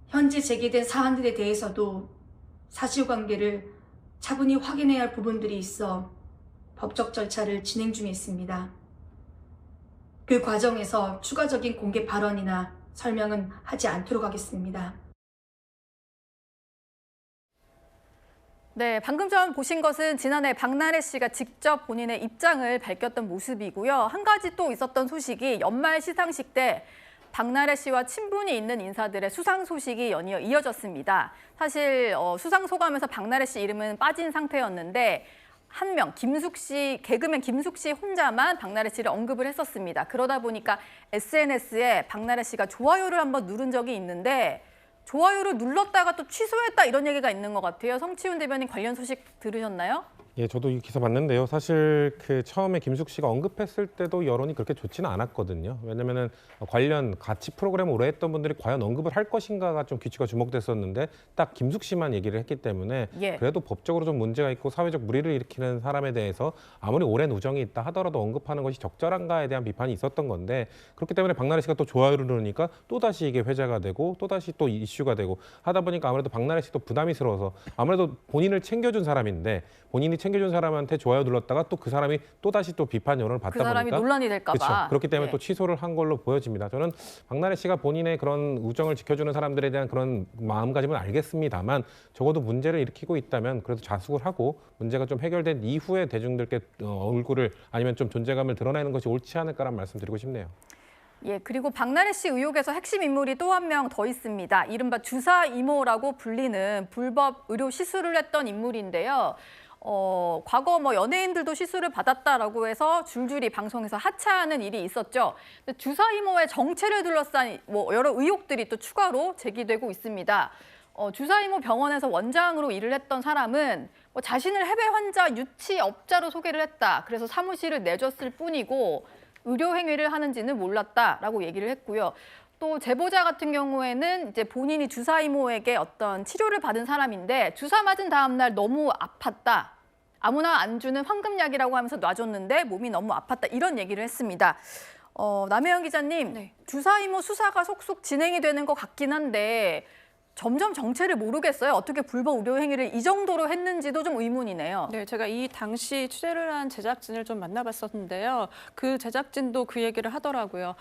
현재 제기된 사안들에 대해서도 사실관계를 차분히 확인해야 할 부분들이 있어 법적 절차를 진행 중에 있습니다. 그 과정에서 추가적인 공개 발언이나 설명은 하지 않도록 하겠습니다. 네, 방금 전 보신 것은 지난해 박나래 씨가 직접 본인의 입장을 밝혔던 모습이고요. 한 가지 또 있었던 소식이 연말 시상식 때 박나래 씨와 친분이 있는 인사들의 수상 소식이 연이어 이어졌습니다. 사실 수상 소감에서 박나래 씨 이름은 빠진 상태였는데 한 명, 김숙 씨, 개그맨 김숙 씨 혼자만 박나래 씨를 언급을 했었습니다. 그러다 보니까 SNS에 박나래 씨가 좋아요를 한번 누른 적이 있는데 좋아요를 눌렀다가 또 취소했다 이런 얘기가 있는 것 같아요. 성치훈 대변인 관련 소식 들으셨나요? 예, 저도 이 기사 봤는데요. 사실 그 처음에 김숙 씨가 언급했을 때도 여론이 그렇게 좋지는 않았거든요. 왜냐면은 관련 같이 프로그램을 오래 했던 분들이 과연 언급을 할 것인가가 좀 귀치가 주목됐었는데 딱 김숙 씨만 얘기를 했기 때문에 예. 그래도 법적으로 좀 문제가 있고 사회적 물의를 일으키는 사람에 대해서 아무리 오랜 우정이 있다 하더라도 언급하는 것이 적절한가에 대한 비판이 있었던 건데 그렇기 때문에 박나래 씨가 또 좋아요를 누르니까 또다시 이게 회자가 되고 또다시 또 이슈가 되고 하다 보니까 아무래도 박나래 씨도 부담이스러워서 아무래도 본인을 챙겨준 사람인데 본인이 챙겨준 사람한테 좋아요 눌렀다가 또 그 사람이 또다시 또 비판 여론을 받다 그 사람이 보니까 논란이 될까 봐. 그렇죠. 그렇기 때문에 예. 또 취소를 한 걸로 보여집니다. 저는 박나래 씨가 본인의 그런 우정을 지켜주는 사람들에 대한 그런 마음가짐은 알겠습니다만 적어도 문제를 일으키고 있다면 그래도 자숙을 하고 문제가 좀 해결된 이후에 대중들께 얼굴을 아니면 좀 존재감을 드러내는 것이 옳지 않을까라는 말씀 드리고 싶네요. 예, 그리고 박나래 씨 의혹에서 핵심 인물이 또 한 명 더 있습니다. 이른바 주사 이모라고 불리는 불법 의료 시술을 했던 인물인데요. 과거 연예인들도 시술을 받았다라고 해서 줄줄이 방송에서 하차하는 일이 있었죠. 근데 주사 이모의 정체를 둘러싼 여러 의혹들이 또 추가로 제기되고 있습니다. 주사 이모 병원에서 원장으로 일을 했던 사람은 자신을 해외 환자 유치업자로 소개를 했다. 그래서 사무실을 내줬을 뿐이고 의료 행위를 하는지는 몰랐다라고 얘기를 했고요. 또 제보자 같은 경우에는 이제 본인이 주사 이모에게 어떤 치료를 받은 사람인데 주사 맞은 다음 날 너무 아팠다. 아무나 안 주는 황금약이라고 하면서 놔줬는데 몸이 너무 아팠다. 이런 얘기를 했습니다. 남혜영 기자님, 네. 주사 이모 수사가 속속 진행이 되는 것 같긴 한데 점점 정체를 모르겠어요. 어떻게 불법 의료 행위를 이 정도로 했는지도 좀 의문이네요. 네, 제가 이 당시 취재를 한 제작진을 좀 만나봤었는데요. 그 제작진도 그 얘기를 하더라고요.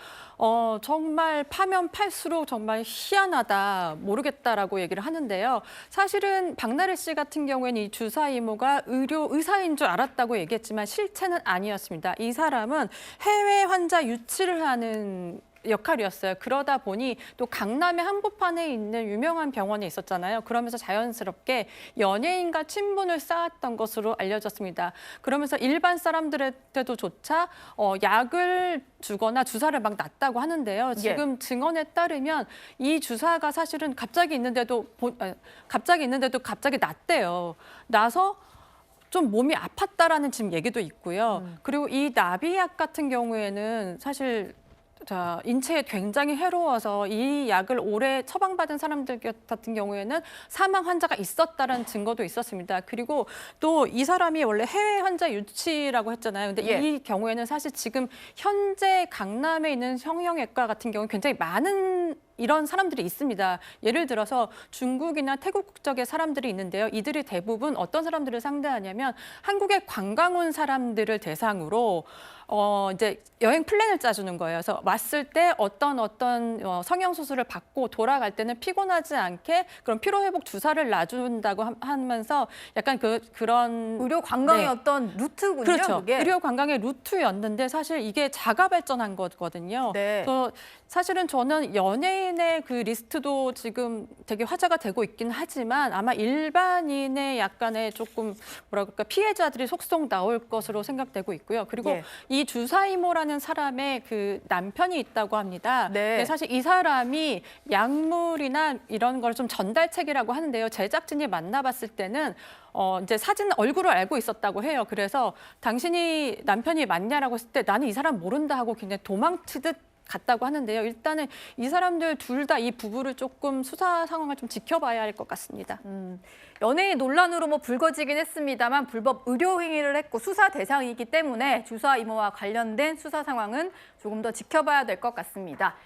정말 파면 팔수록 정말 희한하다, 모르겠다라고 얘기를 하는데요. 사실은 박나래 씨 같은 경우에는 이 주사 이모가 의사인 줄 알았다고 얘기했지만 실체는 아니었습니다. 이 사람은 해외 환자 유치를 하는 역할이었어요. 그러다 보니 또 강남의 한복판에 있는 유명한 병원에 있었잖아요. 그러면서 자연스럽게 연예인과 친분을 쌓았던 것으로 알려졌습니다. 그러면서 일반 사람들한테도조차 약을 주거나 주사를 막 놨다고 하는데요. 지금 증언에 따르면 이 주사가 사실은 갑자기 있는데도 갑자기 놨대요. 나서 좀 몸이 아팠다라는 지금 얘기도 있고요. 그리고 이 나비약 같은 경우에는 사실 인체에 굉장히 해로워서 이 약을 오래 처방받은 사람들 같은 경우에는 사망 환자가 있었다는 증거도 있었습니다. 그리고 또 이 사람이 원래 해외 환자 유치라고 했잖아요. 근데 이 경우에는 사실 지금 현재 강남에 있는 성형외과 같은 경우는 굉장히 많은 이런 사람들이 있습니다. 예를 들어서 중국이나 태국 국적의 사람들이 있는데요. 이들이 대부분 어떤 사람들을 상대하냐면 한국에 관광 온 사람들을 대상으로 이제 여행 플랜을 짜주는 거예요. 그래서 왔을 때 어떤 성형 수술을 받고 돌아갈 때는 피곤하지 않게 그런 피로 회복 주사를 놔준다고 하면서 약간 그런 의료 관광의 네. 어떤 루트군요. 그렇죠. 그게. 의료 관광의 루트였는데 사실 이게 자가 발전한 거거든요. 네. 그래서 사실은 저는 연예인의 그 리스트도 지금 되게 화제가 되고 있긴 하지만 아마 일반인의 약간의 조금 뭐랄까 피해자들이 속속 나올 것으로 생각되고 있고요. 그리고 이 주사이모라는 사람의 그 남편이 있다고 합니다. 네. 근데 사실 이 사람이 약물이나 이런 걸 좀 전달책이라고 하는데요. 제작진이 만나봤을 때는 이제 사진 얼굴을 알고 있었다고 해요. 그래서 당신이 남편이 맞냐라고 했을 때 나는 이 사람 모른다 하고 그냥 도망치듯 갔다고 하는데요. 일단은 이 사람들 둘 다 이 부부를 조금 수사 상황을 좀 지켜봐야 할 것 같습니다. 연예인 논란으로 불거지긴 했습니다만 불법 의료 행위를 했고 수사 대상이기 때문에 주사 이모와 관련된 수사 상황은 조금 더 지켜봐야 될 것 같습니다.